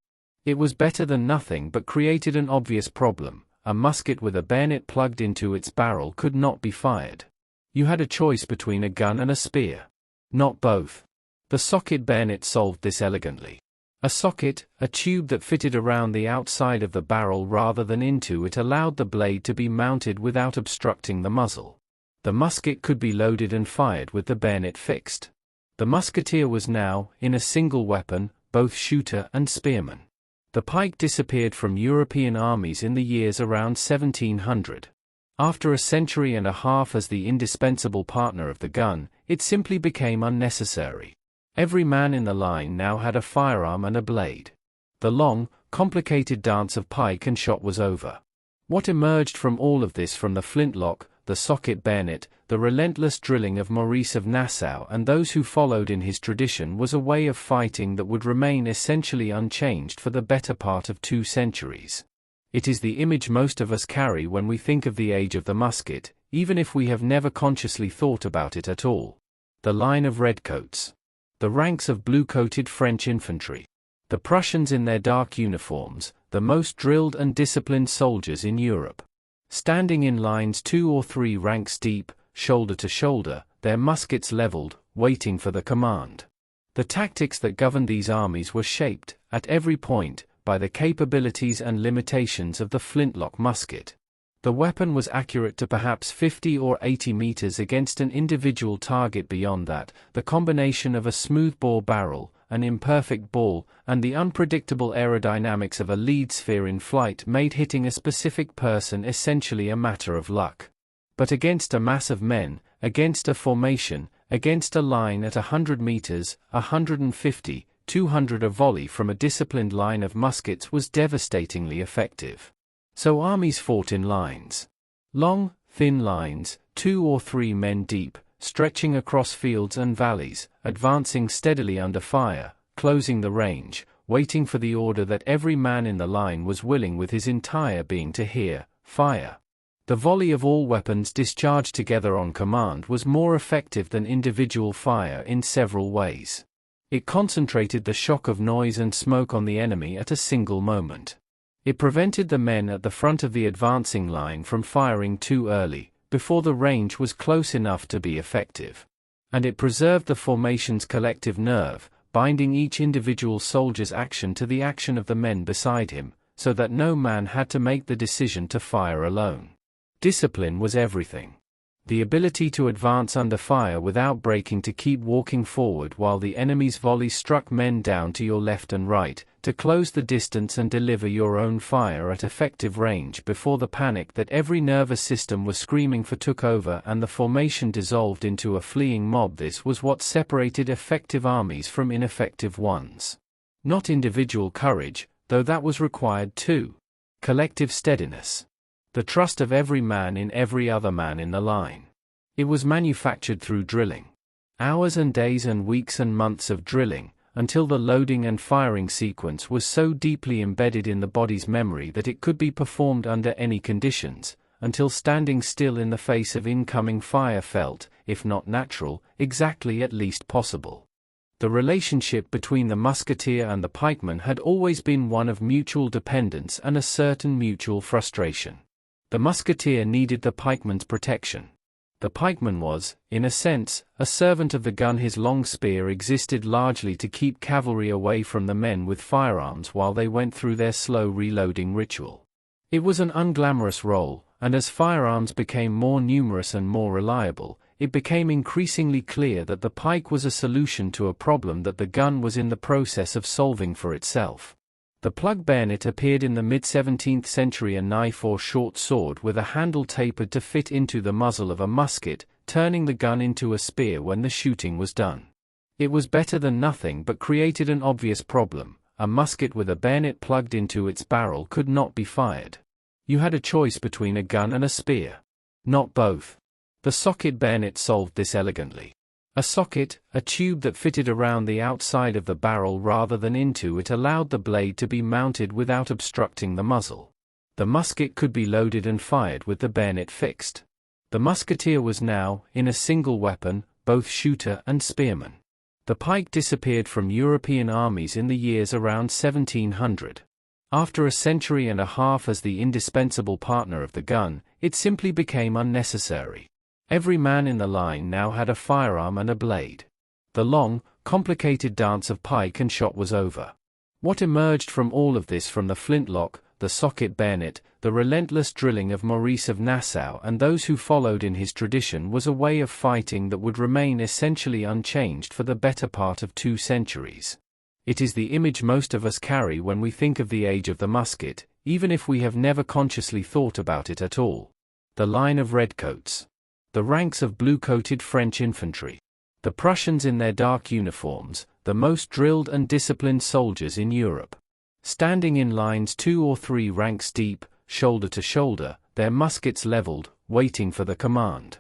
It was better than nothing but created an obvious problem: a musket with a bayonet plugged into its barrel could not be fired. You had a choice between a gun and a spear. Not both. The socket bayonet solved this elegantly. A socket, a tube that fitted around the outside of the barrel rather than into it, allowed the blade to be mounted without obstructing the muzzle. The musket could be loaded and fired with the bayonet fixed. The musketeer was now, in a single weapon, both shooter and spearman. The pike disappeared from European armies in the years around 1700. After a century and a half as the indispensable partner of the gun, it simply became unnecessary. Every man in the line now had a firearm and a blade. The long, complicated dance of pike and shot was over. What emerged from all of this, from the flintlock, the socket bayonet, the relentless drilling of Maurice of Nassau and those who followed in his tradition, was a way of fighting that would remain essentially unchanged for the better part of 2 centuries. It is the image most of us carry when we think of the age of the musket, even if we have never consciously thought about it at all. The line of redcoats. The ranks of blue-coated French infantry. The Prussians in their dark uniforms, the most drilled and disciplined soldiers in Europe. Standing in lines 2 or 3 ranks deep, shoulder to shoulder, their muskets leveled, waiting for the command. The tactics that governed these armies were shaped, at every point, by the capabilities and limitations of the flintlock musket. The weapon was accurate to perhaps 50 or 80 meters against an individual target. Beyond that, the combination of a smoothbore barrel, an imperfect ball, and the unpredictable aerodynamics of a lead sphere in flight made hitting a specific person essentially a matter of luck. But against a mass of men, against a formation, against a line at 100 meters, 150, 200, a volley from a disciplined line of muskets was devastatingly effective. So armies fought in lines. Long, thin lines, 2 or 3 men deep, stretching across fields and valleys, advancing steadily under fire, closing the range, waiting for the order that every man in the line was willing with his entire being to hear: fire. The volley of all weapons discharged together on command was more effective than individual fire in several ways. It concentrated the shock of noise and smoke on the enemy at a single moment. It prevented the men at the front of the advancing line from firing too early, before the range was close enough to be effective. And it preserved the formation's collective nerve, binding each individual soldier's action to the action of the men beside him, so that no man had to make the decision to fire alone. Discipline was everything. The ability to advance under fire without breaking, to keep walking forward while the enemy's volley struck men down to your left and right, to close the distance and deliver your own fire at effective range before the panic that every nervous system was screaming for took over and the formation dissolved into a fleeing mob. This was what separated effective armies from ineffective ones. Not individual courage, though that was required too. Collective steadiness. The trust of every man in every other man in the line. It was manufactured through drilling. Hours and days and weeks and months of drilling, until the loading and firing sequence was so deeply embedded in the body's memory that it could be performed under any conditions, until standing still in the face of incoming fire felt, if not natural, exactly at least possible. The relationship between the musketeer and the pikeman had always been one of mutual dependence and a certain mutual frustration. The musketeer needed the pikeman's protection. The pikeman was, in a sense, a servant of the gun. His long spear existed largely to keep cavalry away from the men with firearms while they went through their slow reloading ritual. It was an unglamorous role, and as firearms became more numerous and more reliable, it became increasingly clear that the pike was a solution to a problem that the gun was in the process of solving for itself. The plug bayonet appeared in the mid-17th century, a knife or short sword with a handle tapered to fit into the muzzle of a musket, turning the gun into a spear when the shooting was done. It was better than nothing but created an obvious problem: a musket with a bayonet plugged into its barrel could not be fired. You had a choice between a gun and a spear. Not both. The socket bayonet solved this elegantly. A socket, a tube that fitted around the outside of the barrel rather than into it, allowed the blade to be mounted without obstructing the muzzle. The musket could be loaded and fired with the bayonet fixed. The musketeer was now, in a single weapon, both shooter and spearman. The pike disappeared from European armies in the years around 1700. After a century and a half as the indispensable partner of the gun, it simply became unnecessary. Every man in the line now had a firearm and a blade. The long, complicated dance of pike and shot was over. What emerged from all of this, from the flintlock, the socket bayonet, the relentless drilling of Maurice of Nassau and those who followed in his tradition, was a way of fighting that would remain essentially unchanged for the better part of 2 centuries. It is the image most of us carry when we think of the age of the musket, even if we have never consciously thought about it at all. The line of redcoats. The ranks of blue-coated French infantry. The Prussians in their dark uniforms, the most drilled and disciplined soldiers in Europe. Standing in lines 2 or 3 ranks deep, shoulder to shoulder, their muskets leveled, waiting for the command.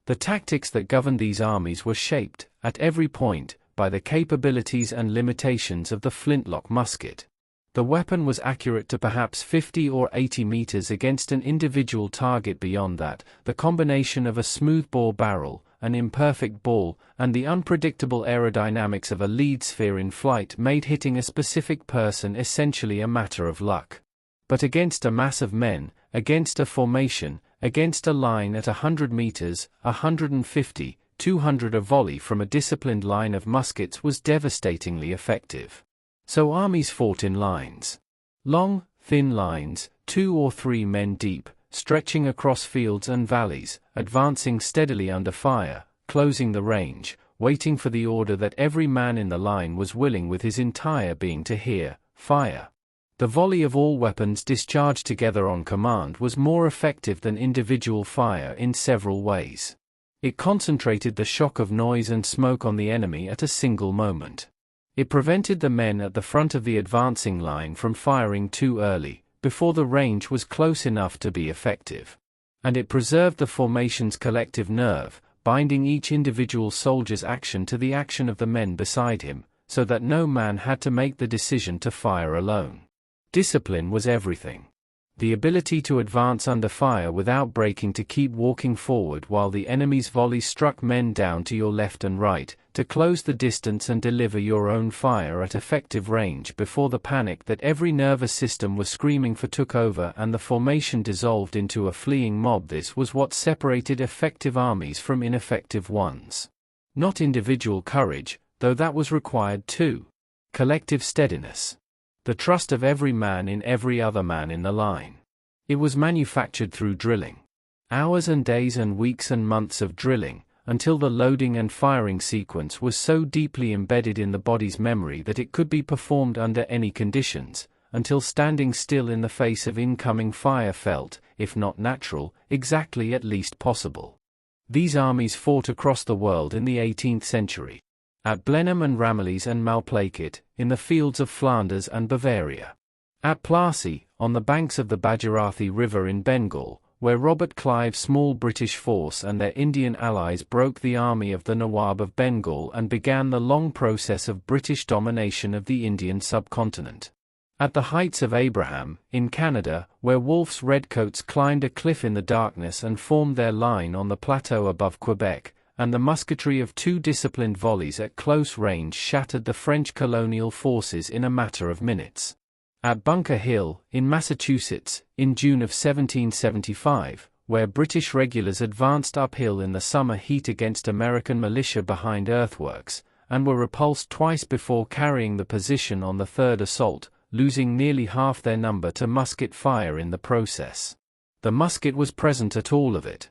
The tactics that governed these armies were shaped, at every point, by the capabilities and limitations of the flintlock musket. The weapon was accurate to perhaps 50 or 80 meters against an individual target beyond that. The combination of a smoothbore barrel, an imperfect ball, and the unpredictable aerodynamics of a lead sphere in flight made hitting a specific person essentially a matter of luck. But against a mass of men, against a formation, against a line at 100 meters, 150, 200, a volley from a disciplined line of muskets was devastatingly effective. So armies fought in lines. Long, thin lines, 2 or 3 men deep, stretching across fields and valleys, advancing steadily under fire, closing the range, waiting for the order that every man in the line was willing with his entire being to hear: fire. The volley of all weapons discharged together on command was more effective than individual fire in several ways. It concentrated the shock of noise and smoke on the enemy at a single moment. It prevented the men at the front of the advancing line from firing too early, before the range was close enough to be effective. And it preserved the formation's collective nerve, binding each individual soldier's action to the action of the men beside him, so that no man had to make the decision to fire alone. Discipline was everything. The ability to advance under fire without breaking, to keep walking forward while the enemy's volley struck men down to your left and right, to close the distance and deliver your own fire at effective range before the panic that every nervous system was screaming for took over and the formation dissolved into a fleeing mob. This was what separated effective armies from ineffective ones. Not individual courage, though that was required too. Collective steadiness. The trust of every man in every other man in the line. It was manufactured through drilling. Hours and days and weeks and months of drilling, until the loading and firing sequence was so deeply embedded in the body's memory that it could be performed under any conditions, until standing still in the face of incoming fire felt, if not natural, exactly at least possible. These armies fought across the world in the 18th century. At Blenheim and Ramillies and Malplaquet, in the fields of Flanders and Bavaria. At Plassey, on the banks of the Bhagirathi River in Bengal, where Robert Clive's small British force and their Indian allies broke the army of the Nawab of Bengal and began the long process of British domination of the Indian subcontinent. At the Heights of Abraham, in Canada, where Wolfe's redcoats climbed a cliff in the darkness and formed their line on the plateau above Quebec, and the musketry of 2 disciplined volleys at close range shattered the French colonial forces in a matter of minutes. At Bunker Hill, in Massachusetts, in June of 1775, where British regulars advanced uphill in the summer heat against American militia behind earthworks, and were repulsed twice before carrying the position on the 3rd assault, losing nearly half their number to musket fire in the process. The musket was present at all of it.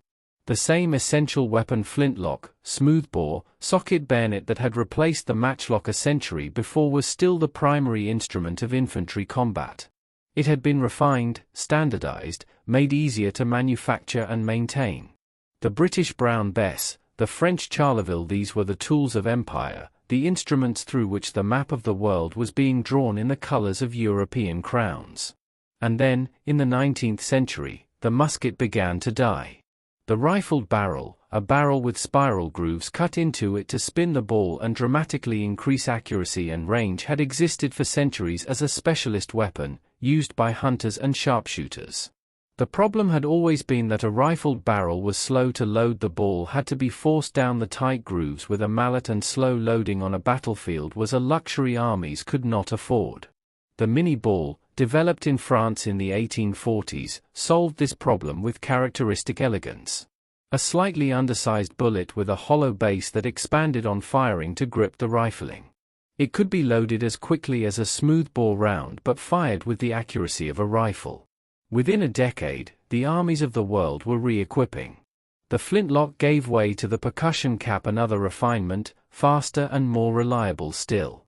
The same essential weapon, flintlock, smoothbore, socket bayonet that had replaced the matchlock a century before, was still the primary instrument of infantry combat. It had been refined, standardized, made easier to manufacture and maintain. The British Brown Bess, the French Charleville, these were the tools of empire, the instruments through which the map of the world was being drawn in the colors of European crowns. And then, in the 19th century, the musket began to die. The rifled barrel, a barrel with spiral grooves cut into it to spin the ball and dramatically increase accuracy and range, had existed for centuries as a specialist weapon, used by hunters and sharpshooters. The problem had always been that a rifled barrel was slow to load. The ball had to be forced down the tight grooves with a mallet, and slow loading on a battlefield was a luxury armies could not afford. The mini ball, developed in France in the 1840s, solved this problem with characteristic elegance. A slightly undersized bullet with a hollow base that expanded on firing to grip the rifling. It could be loaded as quickly as a smoothbore round but fired with the accuracy of a rifle. Within a decade, the armies of the world were re-equipping. The flintlock gave way to the percussion cap, another refinement, faster and more reliable still.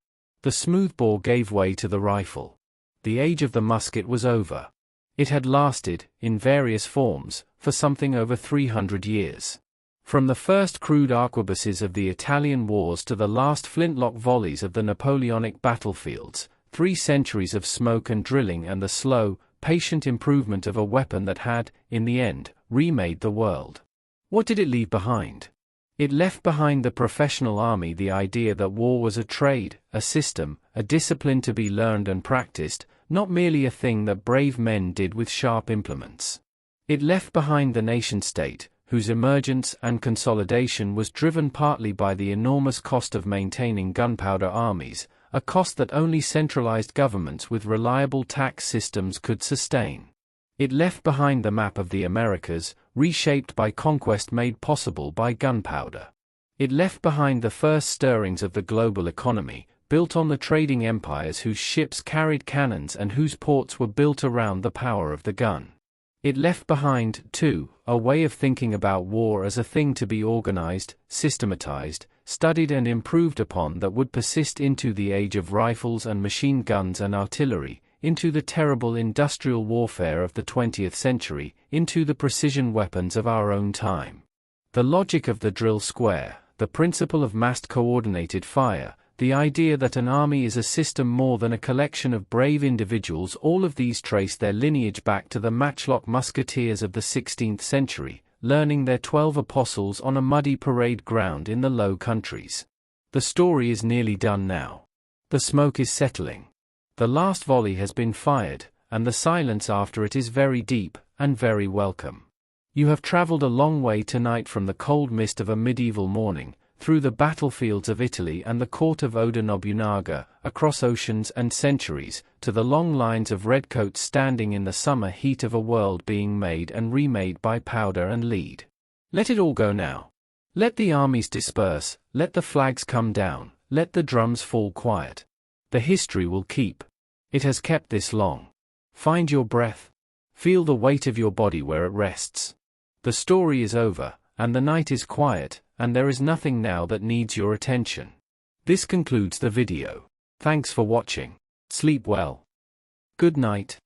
The smoothbore gave way to the rifle. The age of the musket was over. It had lasted, in various forms, for something over 300 years. From the first crude arquebuses of the Italian wars to the last flintlock volleys of the Napoleonic battlefields, 3 centuries of smoke and drilling and the slow, patient improvement of a weapon that had, in the end, remade the world. What did it leave behind? It left behind the professional army the idea that war was a trade, a system, a discipline to be learned and practiced, not merely a thing that brave men did with sharp implements. It left behind the nation-state, whose emergence and consolidation was driven partly by the enormous cost of maintaining gunpowder armies, a cost that only centralized governments with reliable tax systems could sustain. It left behind the map of the Americas, reshaped by conquest made possible by gunpowder. It left behind the first stirrings of the global economy, built on the trading empires whose ships carried cannons and whose ports were built around the power of the gun. It left behind, too, a way of thinking about war as a thing to be organized, systematized, studied and improved upon that would persist into the age of rifles and machine guns and artillery, into the terrible industrial warfare of the 20th century, into the precision weapons of our own time. The logic of the drill square, the principle of massed coordinated fire, the idea that an army is a system more than a collection of brave individuals, all of these trace their lineage back to the matchlock musketeers of the 16th century, learning their 12 apostles on a muddy parade ground in the Low Countries. The story is nearly done now. The smoke is settling. The last volley has been fired, and the silence after it is very deep, and very welcome. You have traveled a long way tonight from the cold mist of a medieval morning, through the battlefields of Italy and the court of Oda Nobunaga, across oceans and centuries, to the long lines of redcoats standing in the summer heat of a world being made and remade by powder and lead. Let it all go now. Let the armies disperse, let the flags come down, let the drums fall quiet. The history will keep. It has kept this long. Find your breath. Feel the weight of your body where it rests. The story is over, and the night is quiet, and there is nothing now that needs your attention. This concludes the video. Thanks for watching. Sleep well. Good night.